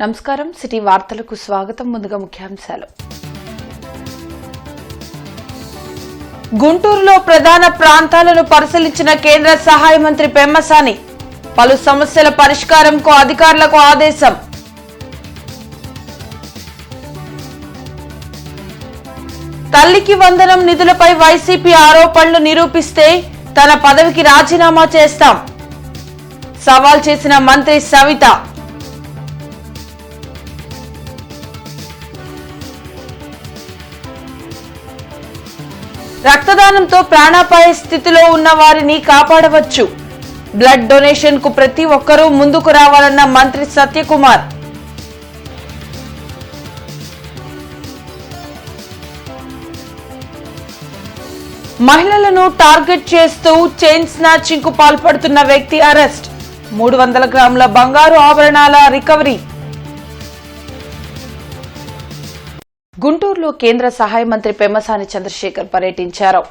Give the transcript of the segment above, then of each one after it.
నమస్కారం సిటీ వార్తలకు స్వాగతం. ముందుగా ముఖ్యాంశాలు. గుంటూరులో ప్రధాన ప్రాంతాలను పరిశీలించిన కేంద్ర సహాయ మంత్రి పెమ్మసాని. పలు సమస్యల పరిష్కారంకు అధికారులకు ఆదేశం. తల్లికి వందనం నిధులపై వైసీపీ ఆరోపణలు నిరూపిస్తే తన పదవికి రాజీనామా చేస్తాం. సవాల్ చేసిన మంత్రి సవిత. రక్తదానంతో ప్రాణాపాయ స్థితిలో ఉన్న వారిని కాపాడవచ్చు. బ్లడ్ డొనేషన్ కు ప్రతి ఒక్కరూ ముందుకు రావాలన్న మంత్రి సత్యకుమార్. మహిళలను టార్గెట్ చేస్తూ చైన్ స్నాచింగ్ కు పాల్పడుతున్న వ్యక్తి అరెస్ట్. 300 గ్రాముల బంగారు ఆభరణాల రికవరీ. గుంటూరులో కేంద్ర సహాయ మంత్రి పెమ్మసాని చంద్రశేఖర్ పర్యటించారు.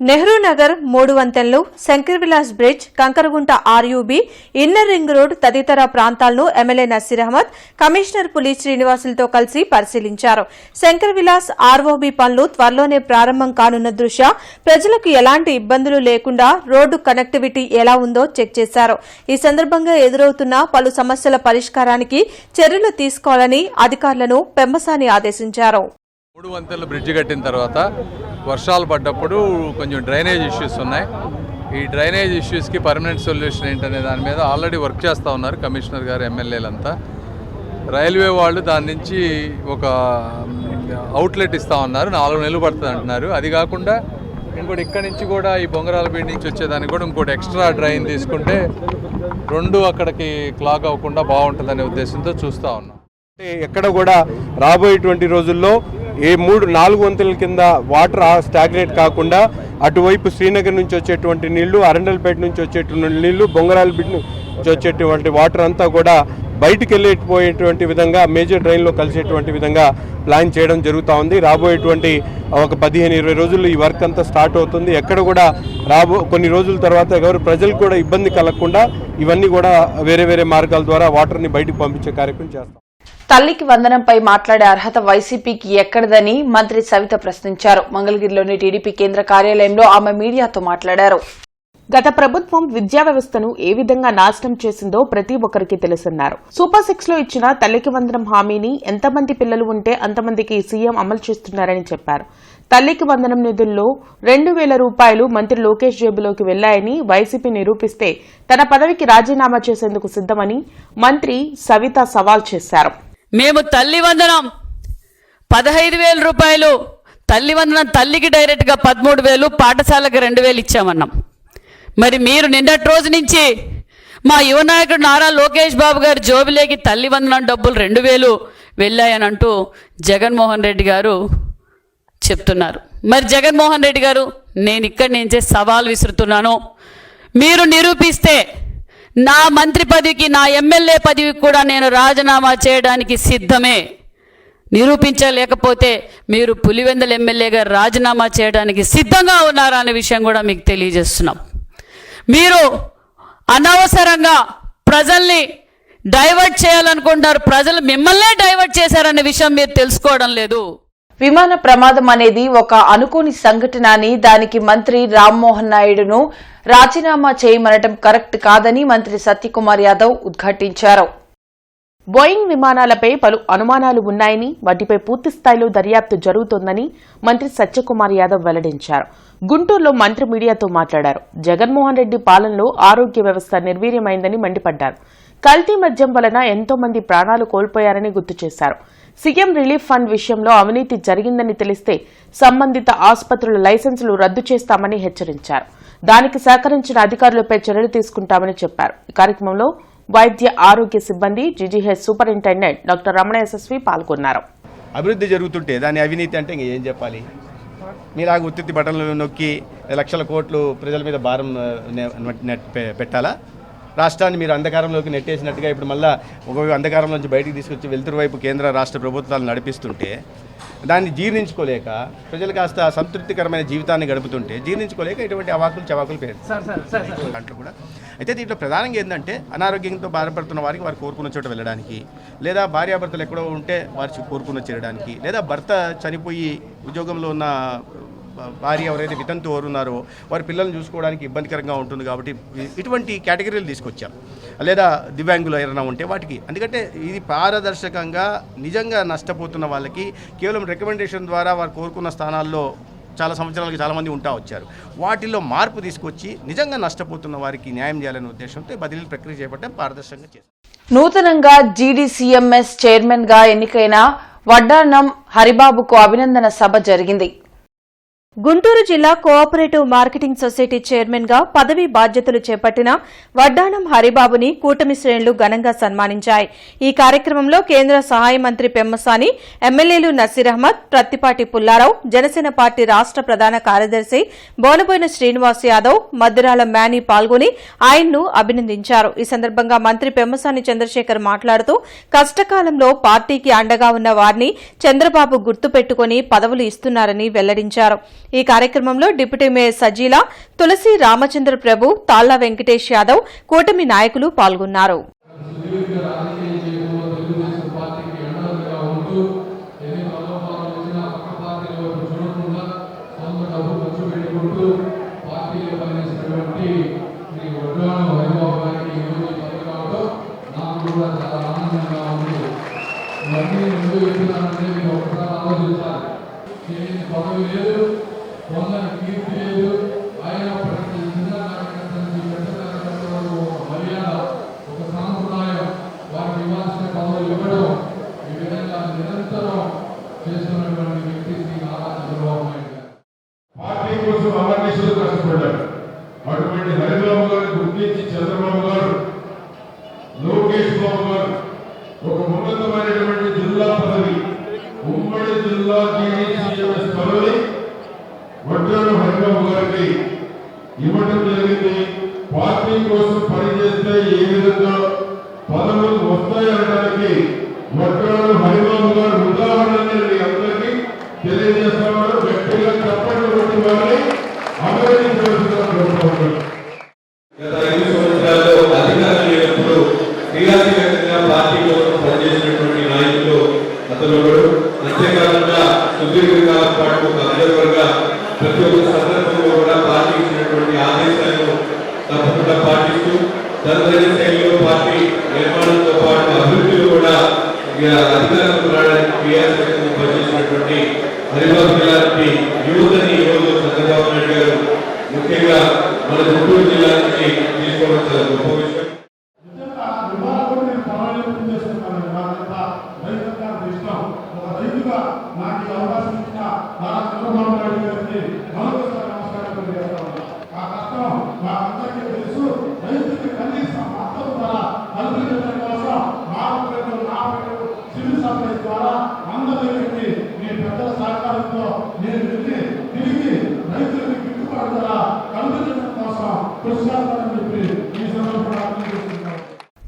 నెహ్రూ నగర్ 3 వంతెనలు, Shankar Vilas bridge, Kankaragunta RUB, inner ring road తదితర ప్రాంతాలను ఎమ్మెల్యే నసీర్ అహ్మద్, కమిషనర్ పులి శ్రీనివాసులతో కలిసి పరిశీలించారు. శంకర్ విలాస్ ఆర్ఓబీ పనులు త్వరలోనే ప్రారంభం కానున్న దృష్ట్యా ప్రజలకు ఎలాంటి ఇబ్బందులు లేకుండా రోడ్డు కనెక్టివిటీ ఎలా ఉందో చెక్ చేశారు. ఈ సందర్భంగా ఎదురవుతున్న పలు సమస్యల పరిష్కారానికి చర్యలు తీసుకోవాలని అధికారులను పెమ్మసాని ఆదేశించారు. 3 వంతెనలు బ్రిడ్జి కట్టిన తర్వాత వర్షాలు పడ్డప్పుడు కొంచెం డ్రైనేజ్ ఇష్యూస్ ఉన్నాయి. ఈ డ్రైనేజ్ ఇష్యూస్కి పర్మనెంట్ సొల్యూషన్ ఏంటనే దాని మీద ఆల్రెడీ వర్క్ చేస్తూ ఉన్నారు కమిషనర్ గారు, ఎమ్మెల్యేలంతా. రైల్వే వాళ్ళు దాని నుంచి ఒక అవుట్లెట్ ఇస్తూ ఉన్నారు, 4 నెలలు పడుతుంది అంటున్నారు. అది కాకుండా ఇంకోటి ఇక్కడి నుంచి కూడా ఈ బొంగరాలపేట నుంచి వచ్చేదానికి కూడా ఇంకోటి ఎక్స్ట్రా డ్రైన్ తీసుకుంటే 2 అక్కడికి క్లాగ్ అవ్వకుండా బాగుంటుందనే ఉద్దేశంతో చూస్తూ ఉన్నాం. ఎక్కడ కూడా రాబోయేటువంటి రోజుల్లో 4 వంతెనల కింద వాటర్ స్టాగ్నేట్ కాకుండా అటువైపు శ్రీనగర్ నుంచి వచ్చేటువంటి నీళ్లు, అరండల్పేట నుంచి వచ్చేటువంటి నీళ్లు, బొంగరాలపేట నుంచి వచ్చేటువంటి వాటర్ అంతా కూడా బయటికి వెళ్ళిపోయేటువంటి విధంగా మేజర్ డ్రైన్లో కలిసేటువంటి విధంగా ప్లాన్ చేయడం జరుగుతూ ఉంది. రాబోయేటువంటి ఒక 15-20 రోజుల్లో ఈ వర్క్ అంతా స్టార్ట్ అవుతుంది. ఎక్కడ కూడా కొన్ని రోజుల తర్వాత ఎవరు ప్రజలకు కూడా ఇబ్బంది కలగకుండా ఇవన్నీ కూడా వేరే వేరే మార్గాల ద్వారా వాటర్ని బయటికి పంపించే కార్యక్రమం చేస్తాం. తల్లికి వందనంపై మాట్లాడే అర్హత వైసీపీకి ఎక్కడదని మంత్రి సవిత ప్రశ్నించారు. మంగళగిరిలోని టీడీపీ కేంద్ర కార్యాలయంలో ఆమె మీడియాతో మాట్లాడారు. గత ప్రభుత్వం విద్యా వ్యవస్థను ఏ విధంగా నాశనం చేసిందో ప్రతి ఒక్కరికి తెలుసన్నారు. సూపర్ 6 లో ఇచ్చిన తల్లికి వందనం హామీని ఎంతమంది పిల్లలు ఉంటే అంతమందికి సీఎం అమలు చేస్తున్నారని చెప్పారు. తల్లికి వందనం నిధుల్లో 2,000 రూపాయలు మంత్రి లోకేష్ జేబులోకి వెళ్లాయని వైసీపీ నిరూపిస్తే తన పదవికి రాజీనామా చేసేందుకు సిద్దమని మంత్రి సవిత సవాల్ చేశారు. మేము తల్లి వందనం 15,000 రూపాయలు, తల్లి వందనం తల్లికి డైరెక్ట్గా 13,000, పాఠశాలకు 2,000 ఇచ్చామన్నాం. మరి మీరు నిన్నటి రోజు నుంచి మా యువ నాయకుడు నారా లోకేష్ బాబు గారు జోబులేకి తల్లి వందనం డబ్బులు 2,000 వెళ్ళాయని అంటూ జగన్మోహన్ రెడ్డి గారు చెప్తున్నారు. మరి జగన్మోహన్ రెడ్డి గారు, నేను ఇక్కడి నుంచే సవాల్ విసురుతున్నాను. మీరు నిరూపిస్తే నా మంత్రి పదవికి, నా ఎమ్మెల్యే పదవికి కూడా నేను రాజీనామా చేయడానికి సిద్ధమే. నిరూపించలేకపోతే మీరు పులివెందుల ఎమ్మెల్యేగా రాజీనామా చేయడానికి సిద్ధంగా ఉన్నారా అనే విషయం కూడా మీకు తెలియజేస్తున్నాం. మీరు అనవసరంగా ప్రజల్ని డైవర్ట్ చేయాలనుకుంటున్నారు. ప్రజలు మిమ్మల్నే డైవర్ట్ చేశారనే విషయం మీరు తెలుసుకోవడం లేదు. విమాన ప్రమాదం అనేది ఒక అనుకోని సంఘటన అని, దానికి మంత్రి రామ్మోహన్ నాయుడును రాజీనామా చేయమనటం కరెక్ట్ కాదని మంత్రి సత్యకుమార్ యాదవ్ ఉద్ఘాటించారు. బోయింగ్ విమానాలపై పలు అనుమానాలు ఉన్నాయని, వాటిపై పూర్తి స్థాయిలో దర్యాప్తు జరుగుతోందని మంత్రి సత్యకుమార్ యాదవ్ వెల్లడించారు. గుంటూరులో మంత్రి మీడియాతో మాట్లాడారు. జగన్మోహన్ రెడ్డి పాలనలో ఆరోగ్య వ్యవస్థ నిర్వీర్యమైందని మండిపడ్డారు. కల్తీ మద్యం వలన ఎంతో మంది ప్రాణాలు కోల్పోయారని గుర్తు చేశారు. సీఎం రిలీఫ్ ఫండ్ విషయంలో అవినీతి జరిగిందని తెలిస్తే సంబంధిత ఆసుపత్రుల లైసెన్సులు రద్దు చేస్తామని హెచ్చరించారు. దానికి సహకరించిన అధికారులపై చర్యలు తీసుకుంటామని చెప్పారు. ఈ కార్యక్రమంలో వైద్య ఆరోగ్య సిబ్బంది, GGH superintendent doctor Ramana SSV పాల్గొన్నారు. అభివృద్ధి జరుగుతుంటే దాని అవినీతి అంటే ఏం చెప్పాలి? మీలాగా ఉత్తి బటన్లు నొక్కి లక్షల కోట్లు ప్రజల మీద భారం పెట్టాలా? రాష్ట్రాన్ని మీరు అంధకారంలోకి నెట్టేసినట్టుగా ఇప్పుడు మళ్ళీ ఒకవైపు అంధకారం నుంచి బయటికి తీసుకొచ్చి వెలుతురు వైపు కేంద్ర రాష్ట్ర ప్రభుత్వాలు నడిపిస్తుంటే దాన్ని జీర్ణించుకోలేక ప్రజలు కాస్త సంతృప్తికరమైన జీవితాన్ని గడుపుతుంటే జీర్ణించుకోలేక ఇటువంటి అవాకులు చవాకులు దాంట్లో కూడా అయితే దీంట్లో ప్రధానంగా ఏంటంటే అనారోగ్యంతో బాధపడుతున్న వారికి వారు కోరుకున్న చోట వెళ్ళడానికి, లేదా భార్యాభర్తలు ఎక్కడో ఉంటే వారు కోరుకున్న చేరడానికి, లేదా భర్త చనిపోయి ఉద్యోగంలో ఉన్న భార్య ఎవరైతే వితంతు ఉన్నారో వారి పిల్లల్ని చూసుకోవడానికి ఇబ్బందికరంగా ఉంటుంది కాబట్టి ఇటువంటి కేటగిరీలు తీసుకొచ్చాం. లేదా దివ్యాంగులు ఎవరైనా ఉంటే వాటికి, ఎందుకంటే ఇది పారదర్శకంగా నిజంగా నష్టపోతున్న వాళ్ళకి కేవలం రికమెండేషన్ ద్వారా వారు కోరుకున్న స్థానాల్లో చాలా సంవత్సరాలకి చాలామంది ఉంటా వచ్చారు. వాటిల్లో మార్పు తీసుకొచ్చి నిజంగా నష్టపోతున్న వారికి న్యాయం చేయాలనే ఉద్దేశంతో బదిలీ ప్రక్రియ చేపట్టడం పారదర్శకంగా చేశారు. నూతనంగా జీడీసీఎంఎస్ చైర్మన్ గా ఎన్నికైన వడ్డానం హరిబాబుకు అభినందన సభ జరిగింది. గుంటూరు జిల్లా కోఆపరేటివ్ మార్కెటింగ్ సొసైటీ చైర్మన్ గా పదవీ బాధ్యతలు చేపట్టిన వడ్డానం హరిబాబుని కూటమి శ్రేణులు ఘనంగా సన్మానించాయి. ఈ కార్యక్రమంలో కేంద్ర సహాయ మంత్రి పెమ్మసాని, ఎమ్మెల్యేలు నసీర్ అహ్మద్, ప్రత్తిపాటి పుల్లారావు, జనసేన పార్టీ రాష్ట ప్రధాన కార్యదర్శి బోనబోయిన శ్రీనివాస్ యాదవ్, మద్దిరాల మ్యానీ పాల్గొని ఆయన్ను అభినందించారు. ఈ సందర్భంగా మంత్రి పెమ్మసాని చంద్రశేఖర్ మాట్లాడుతూ కష్టకాలంలో పార్టీకి అండగా ఉన్న వారిని చంద్రబాబు గుర్తుపెట్టుకుని పదవులు ఇస్తున్నారని వెల్లడించారు. ఈ కార్యక్రమంలో డిప్యూటీ మేయర్ సజీలా, తులసి రామచంద్ర ప్రభు, తాళ్ల వెంకటేష్ యాదవ్, కూటమి నాయకులు పాల్గొన్నారు. పార్టీ కోసం అమర్నిశలు కష్టపడ్డారు. అటువంటి హరిబాబు గారు గుర్తించి చంద్రబాబు గారు, లోకేష్ బాబు గారు ఒక ఉన్నతమైనటువంటి జిల్లా పదవి, ఉమ్మడి జిల్లా జీడీసీఎంఎస్ పదవి వడ్డానం హరిబాబు గారికి ఇవ్వడం జరిగింది. పార్టీ కోసం పనిచేస్తే ఏ విధంగా పదవులు వస్తాయనడానికి వడ్డానం హరిబాబు గారు ఉదాహరణని మీ అందరికీ తెలియజేస్తామని గట్టిగా చెప్పండి కొట్టి వారిని అభినందించవలసిందిగా కోరుతున్నాను. గత 5 సంవత్సరాల్లో అధికారం లేనప్పుడు క్రియాశీలకంగా పార్టీ కోసం పనిచేసినటువంటి నాయకులు అతను అంతేకాకుండా సుదీర్ఘకాలం పాటు ఒక అబ్జర్వర్గా ప్రతి ఒక్క సందర్భంలో కూడా పార్టీ ఇచ్చినటువంటి ఆదేశాలను తప్పకుండా పాటిస్తూ తనదైన శైలిలో పార్టీ నిర్మాణంతో పాటు అభివృద్ధిలో కూడా అధికారంలో రావడానికి క్రియాశీలకంగా పనిచేసినటువంటి హరిబాబు గారి యువతని ఈరోజు చంద్రబాబు నాయుడు గారు ముఖ్యంగా మన గుంటూరు జిల్లా నుంచి తీసుకోవడం చాలా గొప్ప విషయం.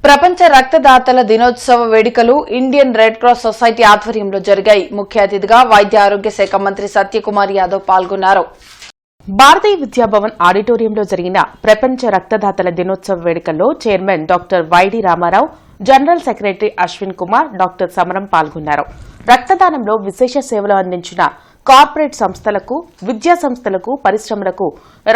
ప్రపంచ రక్తదాతల దినోత్సవ వేడుకలు ఇండియన్ రెడ్ క్రాస్ సొసైటీ ఆధ్వర్యంలో జరిగాయి. ముఖ్య అతిథిగా వైద్య ఆరోగ్య శాఖ మంత్రి సత్యకుమార్ యాదవ్ పాల్గొన్నారు. భారతీయ విద్యాభవన్ ఆడిటోరియంలో జరిగిన ప్రపంచ రక్తదాతల దినోత్సవ వేడుకల్లో chairman doctor YD Ramarao, general secretary Ashwin Kumar, doctor Samaram పాల్గొన్నారు. రక్తదానంలో విశేష సేవలు అందించిన కార్పొరేట్ సంస్థలకు, విద్యా సంస్థలకు, పరిశ్రమలకు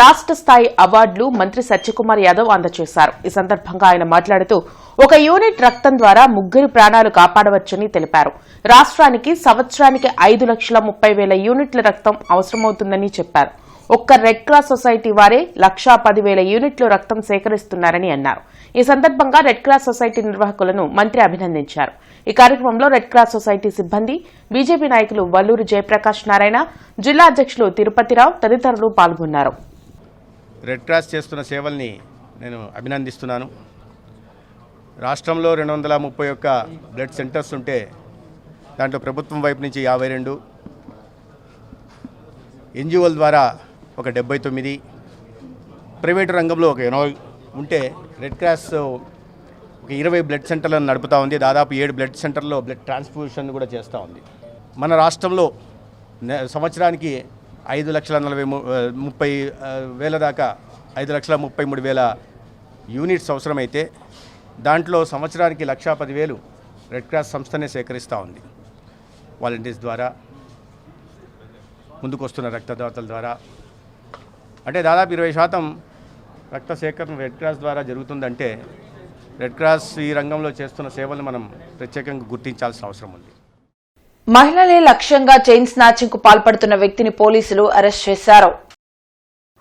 రాష్ట స్థాయి అవార్డులు మంత్రి సత్యకుమార్ యాదవ్ అందజేశారు. ఈ సందర్భంగా ఆయన మాట్లాడుతూ ఒక యూనిట్ రక్తం ద్వారా 3 ప్రాణాలు కాపాడవచ్చని తెలిపారు. రాష్ట్రానికి సంవత్సరానికి 5,30,000 యూనిట్ల రక్తం అవసరమవుతుందని చెప్పారు. ఒక్క రెడ్ క్రాస్ సొసైటీ వారే 1,10,000 యూనిట్లు రక్తం సేకరిస్తున్నారని అన్నారు. ఈ సందర్భంగా రెడ్ క్రాస్ సొసైటీ నిర్వాహకులను మంత్రి అభినందించారు. ఈ కార్యక్రమంలో రెడ్ క్రాస్ సొసైటీ సిబ్బంది, బీజేపీ నాయకులు వల్లూరు జయప్రకాష్ నారాయణ, జిల్లా అధ్యక్షులు తిరుపతిరావు తదితరులు పాల్గొన్నారు. రెడ్ క్రాస్ చేస్తున్న సేవల్ని నేను అభినందిస్తున్నాను. రాష్ట్రంలో 231 బ్లడ్ సెంటర్స్ ఉంటే దాంట్లో ప్రభుత్వం వైపు నుంచి 52, ఎన్జిఓల ద్వారా ఒక 79, ప్రైవేటు రంగంలో ఒక ఉంటే రెడ్ క్రాస్ ఒక 20 బ్లడ్ సెంటర్లను నడుపుతూ ఉంది. దాదాపు 7 బ్లడ్ సెంటర్లో బ్లడ్ ట్రాన్స్ఫ్యూషన్ కూడా చేస్తూ ఉంది. మన రాష్ట్రంలో సంవత్సరానికి 5,30,000 దాకా 5,33,000 యూనిట్స్ అవసరమైతే దాంట్లో సంవత్సరానికి 1,10,000 రెడ్ క్రాస్ సంస్థనే సేకరిస్తూ ఉంది. వాలంటీర్స్ ద్వారా, ముందుకు వస్తున్న రక్తదాతల ద్వారా, అంటే దాదాపు 20% రక్త సేకరణ రెడ్ క్రాస్ ద్వారా జరుగుతుందంటే రెడ్ క్రాస్ ఈ రంగంలో చేస్తున్న సేవలను మనం ప్రత్యేకంగా గుర్తించాల్సిన అవసరం ఉంది. మహిళలే లక్ష్యంగా చైన్ స్నాచింగ్ కు పాల్పడుతున్న వ్యక్తిని పోలీసులు అరెస్ట్ చేశారు.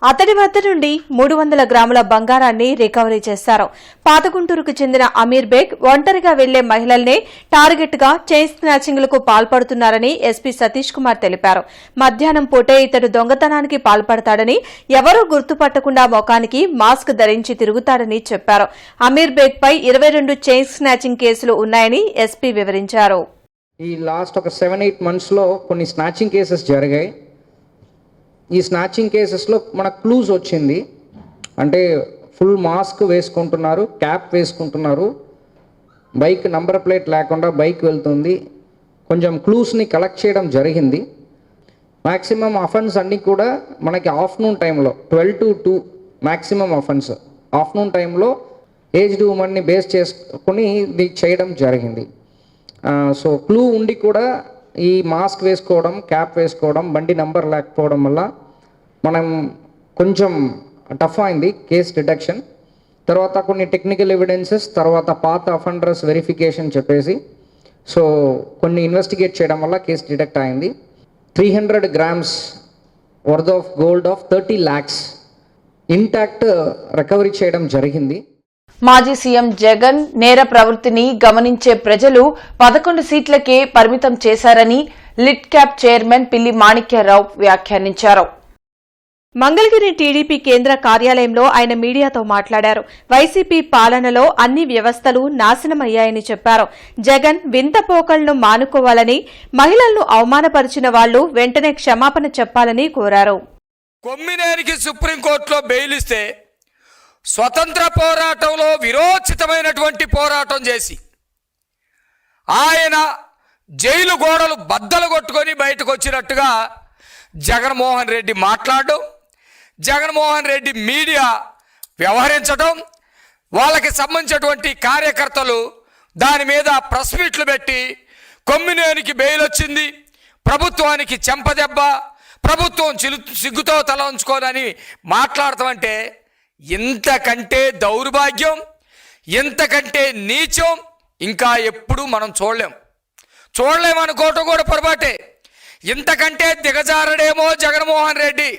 అతడి వద్ద నుండి 300 గ్రాముల బంగారాన్ని రికవరీ చేశారు. పాతగుంటూరుకు చెందిన అమీర్ బేగ్ ఒంటరిగా వెళ్లే మహిళల్నే టార్గెట్ గా చైన్ స్నాచింగ్లకు పాల్పడుతున్నారని ఎస్పీ సతీష్ కుమార్ తెలిపారు. మధ్యాహ్నం పూటే ఇతడు దొంగతనానికి పాల్పడతాడని, ఎవరూ గుర్తుపట్టకుండా ముఖానికి మాస్క్ ధరించి తిరుగుతాడని చెప్పారు. అమీర్ బేగ్ పై 22 చైన్ స్నాచింగ్ కేసులు ఉన్నాయని ఎస్పీ వివరించారు. ఈ లాస్ట్ ఒక 7-8 మంత్స్లో కొన్ని స్నాచింగ్ కేసెస్ జరిగాయి. ఈ స్నాచింగ్ కేసెస్లో మన క్లూస్ వచ్చింది. అంటే ఫుల్ మాస్క్ వేసుకుంటున్నారు, క్యాప్ వేసుకుంటున్నారు, బైక్ నంబర్ ప్లేట్ లేకుండా బైక్ వెళ్తుంది. కొంచెం క్లూస్ని కలెక్ట్ చేయడం జరిగింది. మ్యాక్సిమం అఫెన్స్ అన్నీ కూడా మనకి ఆఫ్టర్నూన్ టైంలో 12 to 2 మ్యాక్సిమం అఫెన్స్ ఆఫ్టర్నూన్ టైంలో ఏజ్డ్ ఉమెన్ని బేస్ చేసుకుని ఇది చేయడం జరిగింది. సో క్లూ ఉండి కూడా ఈ మాస్క్ వేసుకోవడం, క్యాప్ వేసుకోవడం, బండి నంబర్ లేకపోవడం వల్ల మనం కొంచెం టఫ్ అయింది కేస్ డిటెక్షన్. తర్వాత కొన్ని టెక్నికల్ ఎవిడెన్సెస్, తర్వాత పాత అఫెండర్స్ వెరిఫికేషన్ చెప్పేసి సో కొన్ని ఇన్వెస్టిగేట్ చేయడం వల్ల కేసు డిటెక్ట్ అయింది. 300 grams worth of gold of 30 lakhs intact recovery చేయడం జరిగింది. మాజీ సీఎం జగన్ నేర ప్రవృత్తిని గమనించే ప్రజలు 11 సీట్లకే పరిమితం చేశారని లిట్ క్యాప్ చైర్మన్ పిల్లి మాణిక్యరావు వ్యాఖ్యానించారు. మంగళగిరి టీడీపీ కేంద్ర కార్యాలయంలో ఆయన మీడియాతో మాట్లాడారు. వైసీపీ పాలనలో అన్ని వ్యవస్థలు నాశనమయ్యాయని చెప్పారు. జగన్ వింత పోకళ్లను మానుకోవాలని, మహిళలను అవమానపరిచిన వాళ్లు వెంటనే క్షమాపణ చెప్పాలని కోరారు. కొమ్మినేనికి సుప్రీంకోర్టులో బెయిల్ ఇస్తే స్వతంత్ర పోరాటంలో విరోచితమైనటువంటి పోరాటం చేసి ఆయన జైలు గోడలు బద్దలు కొట్టుకొని బయటకు వచ్చినట్టుగా జగన్మోహన్ రెడ్డి మాట్లాడడం, జగన్మోహన్ రెడ్డి మీడియా వ్యవహరించడం, వాళ్ళకి సంబంధించినటువంటి కార్యకర్తలు దాని మీద ప్రెస్ మీట్లు పెట్టి కొమ్మినేనికి బెయిల్ వచ్చింది, ప్రభుత్వానికి చెంపదెబ్బ, ప్రభుత్వం సిగ్గుతో తల ఉంచుకోదని మాట్లాడతామంటే ఇంతకంటే దౌర్భాగ్యం, ఇంతకంటే నీచం ఇంకా ఎప్పుడు మనం చూడలేమనుకోవటం కూడా పొరపాటే. ఇంతకంటే దిగజారడేమో జగన్మోహన్ రెడ్డి,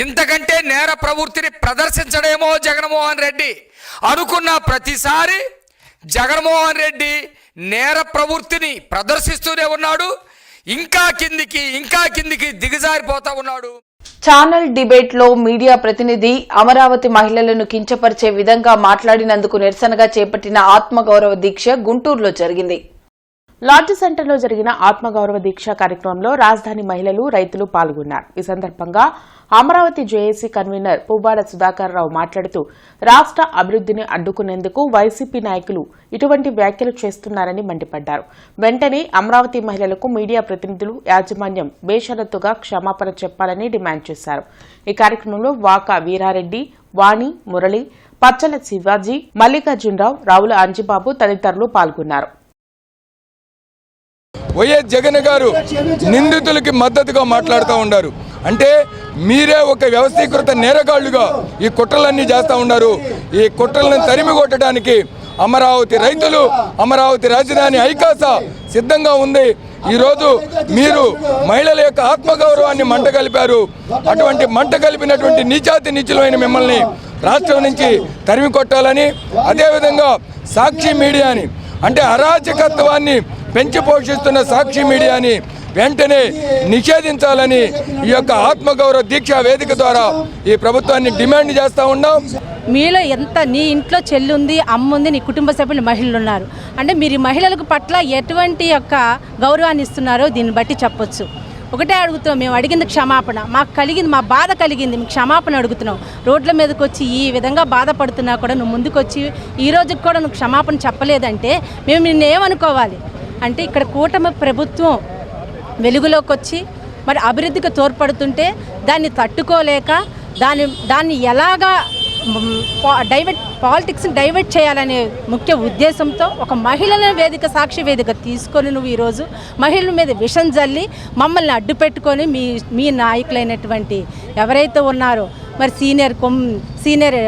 ఇంతకంటే నేర ప్రవృత్తిని ప్రదర్శించడేమో జగన్మోహన్ రెడ్డి అనుకున్న ప్రతిసారి జగన్మోహన్ రెడ్డి నేర ప్రవృత్తిని ప్రదర్శిస్తూనే ఉన్నాడు. ఇంకా కిందికి దిగజారిపోతా ఉన్నాడు. ఛానల్ డిబేట్ లో మీడియా ప్రతినిధి అమరావతి మహిళలను కించపరిచే విధంగా మాట్లాడినందుకు నిరసనగా చేపట్టిన ఆత్మగౌరవ దీక్ష గుంటూరులో జరిగింది. లాడ్జ్ సెంటర్లో జరిగిన ఆత్మగౌరవ దీక్ష కార్యక్రమంలో రాజధాని మహిళలు, రైతులు పాల్గొన్నారు. ఈ సందర్భంగా అమరావతి జేఏసీ కన్వీనర్ పువ్వాడ సుధాకర్ రావు మాట్లాడుతూ రాష్ట్ర అభివృద్ధిని అడ్డుకునేందుకు వైసీపీ నాయకులు ఇటువంటి వ్యాఖ్యలు చేస్తున్నారని మండిపడ్డారు. వెంటనే అమరావతి మహిళలకు మీడియా ప్రతినిధులు, యాజమాన్యం బేషరతుగా క్షమాపణ చెప్పాలని డిమాండ్ చేశారు. ఈ కార్యక్రమంలో వాకా వీరారెడ్డి, వాణి, మురళి, పచ్చల శివాజీ, మల్లికార్జునరావు, రావుల అంజిబాబు తదితరులు పాల్గొన్నారు. వైఎస్ జగన్ గారు నిందితులకి మద్దతుగా మాట్లాడుతూ ఉన్నారు. అంటే మీరే ఒక వ్యవస్థీకృత నేరగాళ్లుగా ఈ కుట్రలన్నీ చేస్తూ ఉన్నారు. ఈ కుట్రలను తరిమి కొట్టడానికి అమరావతి రైతులు, అమరావతి రాజధాని ఐకాస సిద్ధంగా ఉంది. ఈరోజు మీరు మహిళల యొక్క ఆత్మగౌరవాన్ని మంట కలిపారు. అటువంటి మంట కలిపినటువంటి నీచాతి నీచులైన మిమ్మల్ని రాష్ట్రం నుంచి తరిమి కొట్టాలని, అదేవిధంగా సాక్షి మీడియాని, అంటే అరాచకత్వాన్ని పెంచి పోషిస్తున్న సాక్షి మీడియాని వెంటనే నిషేధించాలని ఈ యొక్క ఆత్మగౌరవ దీక్ష వేదిక ద్వారా ఈ ప్రభుత్వాన్ని డిమాండ్ చేస్తూ ఉన్నాం. మీలో ఎంత, నీ ఇంట్లో చెల్లి ఉంది, అమ్మ ఉంది, నీ కుటుంబ సభ్యులు మహిళలు ఉన్నారు అంటే మీరు మహిళలకు పట్ల ఎటువంటి యొక్క గౌరవాన్ని ఇస్తున్నారో దీన్ని బట్టి చెప్పొచ్చు. ఒకటే అడుగుతున్నాం, మేము అడిగింది క్షమాపణ, మాకు కలిగింది, మా బాధ కలిగింది, మీకు క్షమాపణ అడుగుతున్నాం. రోడ్ల మీదకి వచ్చి ఈ విధంగా బాధపడుతున్నా కూడా నువ్వు ముందుకొచ్చి ఈ రోజుకి కూడా నువ్వు క్షమాపణ చెప్పలేదంటే మేము నిన్నేమనుకోవాలి అంటే, ఇక్కడ కూటమి ప్రభుత్వం వెలుగులోకి వచ్చి మరి అభివృద్ధికి తోడ్పడుతుంటే దాన్ని తట్టుకోలేక దాన్ని ఎలాగా పాలిటిక్స్ని డైవర్ట్ చేయాలనే ముఖ్య ఉద్దేశంతో ఒక మహిళల వేదిక, సాక్షి వేదిక తీసుకొని నువ్వు ఈరోజు మహిళల మీద విషం జల్లి మమ్మల్ని అడ్డు పెట్టుకొని మీ నాయకులైనటువంటి ఎవరైతే ఉన్నారో మరి సీనియర్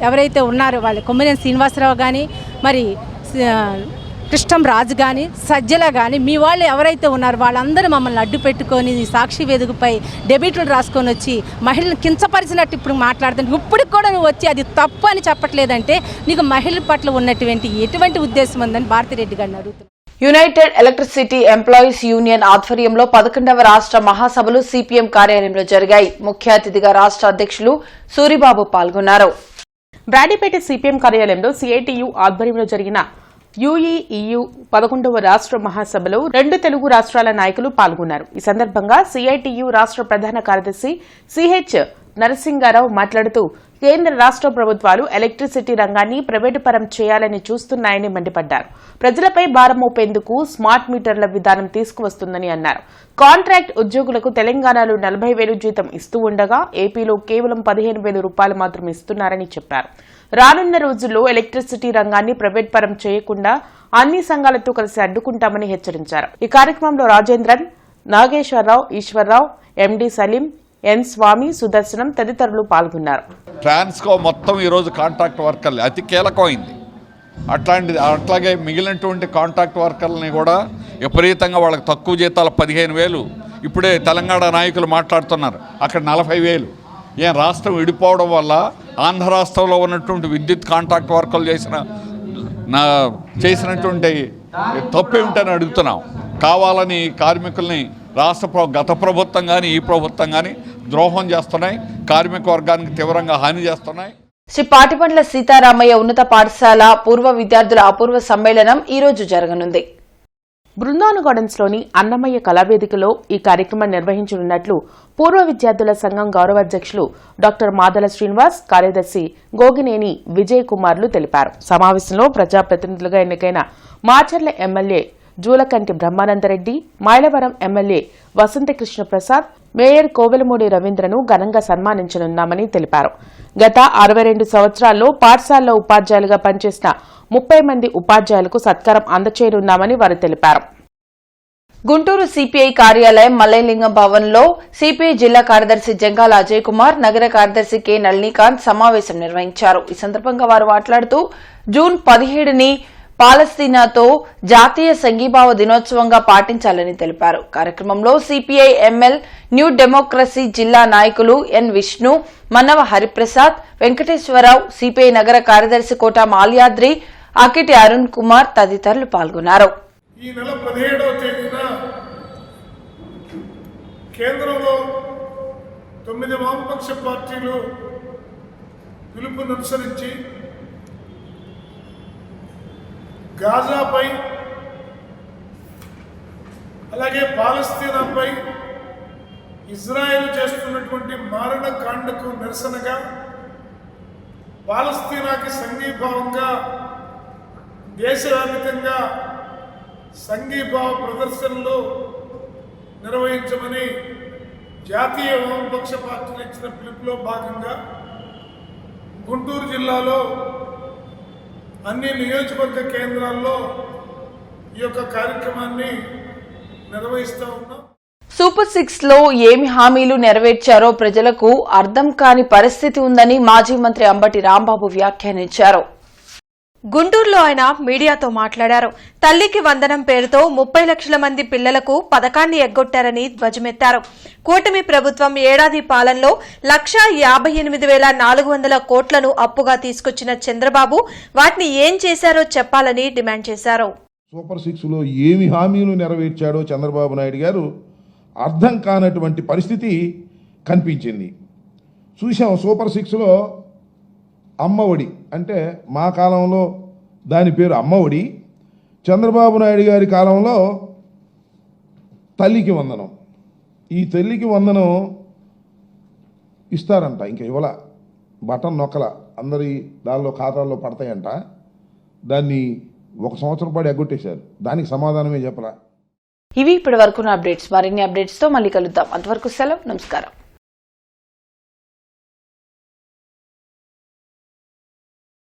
ఎవరైతే ఉన్నారో వాళ్ళు కొమ్మినేని శ్రీనివాసరావు కానీ మరి కృష్ణం రాజు కానీ సజ్జల కానీ మీ వాళ్ళు ఎవరైతే ఉన్నారో వాళ్ళందరూ మమ్మల్ని అడ్డు పెట్టుకొని సాక్షి వేదికపై డెబిట్లు రాసుకొని వచ్చి మహిళలను కించపరిచినట్టు ఇప్పుడు మాట్లాడుతుంటే ఇప్పుడు కూడా నువ్వు వచ్చి అది తప్పు అని చెప్పట్లేదంటే నీకు మహిళల పట్ల ఉన్నటువంటి ఎటువంటి ఉద్దేశం ఉందని భారతిరెడ్డి గారిని అడుగుతున్నాను. యునైటెడ్ ఎలక్ట్రిసిటీ ఎంప్లాయీస్ యూనియన్ ఆధ్వర్యంలో 11వ రాష్ట్ర మహాసభలు సిపిఎం కార్యాలయంలో జరిగాయి. ముఖ్య అతిథిగా రాష్ట్ర అధ్యక్షులు సూరిబాబు పాల్గొన్నారు. బ్రాడీపేట సిపిఎం కార్యాలయంలో సిఐటియు ఆధ్వర్యంలో జరిగిన యుఈఇయు 11వ రాష్ట్ర మహాసభలో 2 తెలుగు రాష్ట్రాల నాయకులు పాల్గొన్నారు. ఈ సందర్భంగా సిఐటియు రాష్ట్ర ప్రధాన కార్యదర్శి సిహెచ్ నరసింగారావు మాట్లాడుతూ కేంద్ర రాష్ట్ర ప్రభుత్వాలు ఎలక్ట్రిసిటీ రంగాన్ని ప్రైవేటు పరం చేయాలని చూస్తున్నాయని మండిపడ్డారు. ప్రజలపై భారం మోపేందుకు స్మార్ట్ మీటర్ల విధానం తీసుకువస్తుందని అన్నారు. కాంట్రాక్ట్ ఉద్యోగులకు తెలంగాణలో 40,000 జీతం ఇస్తూ ఉండగా ఏపీలో కేవలం 15,000 రూపాయలు మాత్రం ఇస్తున్నారని చెప్పారు. రానున్న రోజుల్లో ఎలక్ట్రిసిటీ రంగాన్ని ప్రైవేట్ పరం చేయకుండా అన్ని సంఘాలతో కలిసి అడ్డుకుంటామని హెచ్చరించారు. ఈ కార్యక్రమంలో రాజేంద్రన్, నాగేశ్వరరావు, ఈశ్వర్రావు, ఎండి సలీం, ఎన్ స్వామి, సుదర్శనం తదితరులు పాల్గొన్నారు. ట్రాన్స్కో మొత్తం ఈరోజు కాంట్రాక్ట్ వర్కర్లు అతి కీలకమైంది. అట్లాగే మిగిలినటువంటి కాంట్రాక్ట్ వర్కర్లని కూడా విపరీతంగా వాళ్ళకి తక్కువ జీతాలు 15,000. ఇప్పుడే తెలంగాణ నాయకులు మాట్లాడుతున్నారు, అక్కడ 40,000. ఏం రాష్ట్రం విడిపోవడం వల్ల ఆంధ్ర రాష్ట్రంలో ఉన్నటువంటి విద్యుత్ కాంట్రాక్ట్ వర్కర్లు చేసినటువంటి తప్పేమిటని అడుగుతున్నాం. కావాలని కార్మికుల్ని గత ప్రభుత్వం కానీ ఈ ప్రభుత్వం కానీ ద్రోహం చేస్తున్నాయి, కార్మిక వర్గానికి తీవ్రంగా హాని చేస్తున్నాయి. శ్రీ పాటిబండ్ల సీతారామయ్య ఉన్నత పాఠశాల పూర్వ విద్యార్థుల అపూర్వ సమ్మేళనం ఈ రోజు జరగనుంది. బృందావన గార్డెన్స్లోని అన్నమయ్య కళావేదికలో ఈ కార్యక్రమం నిర్వహించనున్నట్లు పూర్వ విద్యార్థుల సంఘం గౌరవాధ్యక్షులు డాక్టర్ మాదల శ్రీనివాస్, కార్యదర్శి గోగినేని విజయ్ కుమార్లు తెలిపారు. సమావేశంలో ప్రజాప్రతినిధులుగా ఎన్నికైన Macherla MLA Julakanti Brahmananda Reddy, Mylavaram MLA Vasantha Krishna Prasad, mayor Kovelamudi రవీంద్రను ఘనంగా సన్మానించనున్నామని తెలిపారు. గత 62 సంవత్సరాల్లో పాఠశాలలో ఉపాధ్యాయులుగా పనిచేసిన 30 మంది ఉపాధ్యాయులకు సత్కారం అందచేయనున్నామని వారు తెలిపారు. గుంటూరు సిపిఐ కార్యాలయం మల్లయ్యలింగం భవన్లో సిపిఐ జిల్లా కార్యదర్శి జంగాల అజయ్ కుమార్, నగర కార్యదర్శి కె నళినీకాంత్ సమావేశం నిర్వహించారు. ఈ సందర్భంగా వారు మాట్లాడుతూ జూన్ 17ని పాలస్తీనాతో జాతీయ సంఘీభావ దినోత్సవంగా పాటించాలని తెలిపారు. కార్యక్రమంలో సిపిఐ ఎంఎల్ న్యూ డెమోక్రసీ జిల్లా నాయకులు ఎన్ విష్ణు, మన్నవ హరిప్రసాద్, వెంకటేశ్వరరావు, సిపిఐ నగర కార్యదర్శి కోట మాల్యాద్రి, అకిటి అరుణ్ కుమార్ తదితరులు పాల్గొన్నారు. ఈ నెల 17వ తేదీన కేంద్రంలో 9 వామపక్ష పార్టీలు పిలుపుననుసరించి గాజాపై అలాగే పాలస్తీనాపై ఇజ్రాయెల్ చేస్తున్నటువంటి మారణకాండకు నిరసనగా పాలస్తీనాకి సంఘీభావంగా దేశవ్యాప్తంగా సంఘీభావ ప్రదర్శనలు నిర్వహించమని జాతీయ వామపక్ష పార్టీలు ఇచ్చిన పిలుపులో భాగంగా గుంటూరు జిల్లాలో అన్ని నియోజకవర్గ కేంద్రాల్లో ఈ యొక్క కార్యక్రమాన్ని నిర్వహిస్తూ ఉన్నాం. సూపర్ 6 లో ఏమి హామీలు నెరవేర్చారో ప్రజలకు అర్థం కాని పరిస్థితి ఉందని మాజీ మంత్రి అంబటి రాంబాబు వ్యాఖ్యానించారు. గుంటూరులో ఆయన మీడియాతో మాట్లాడారు. తల్లికి వందనం పేరుతో 30 లక్షల మంది పిల్లలకు పథకాన్ని ఎగ్గొట్టారని ధ్వజమెత్తారు. కూటమి ప్రభుత్వం ఏడాది పాలనలో 1,58,400 కోట్లను అప్పుగా తీసుకొచ్చిన చంద్రబాబు వాటిని ఏం చేశారో చెప్పాలని డిమాండ్ చేశారు. సూపర్ 6 లో ఏమి హామీలు నెరవేర్చాడో చంద్రబాబు నాయుడు గారు అర్థం కానటువంటి పరిస్థితి కనిపించింది. చూసాం సూపర్ 6లో అమ్మఒడి అంటే మా కాలంలో దాని పేరు అమ్మఒడి, చంద్రబాబు నాయుడు గారి కాలంలో తల్లికి వందనం. ఈ తల్లికి వందనం ఇస్తారంట, ఇంకా ఇవ్వాల, బటన్ నొక్కల, అందరి దానిలో ఖాతాల్లో పడతాయంట. దాన్ని 1 సంవత్సరం పాటు ఎగ్గొట్టేశారు, దానికి సమాధానమే చెప్పలా. ఇవి ఇప్పటి వరకు అప్డేట్స్. మరిన్ని అప్డేట్స్తో మళ్ళీ కలుద్దాం. అంతవరకు సెలవు, నమస్కారం.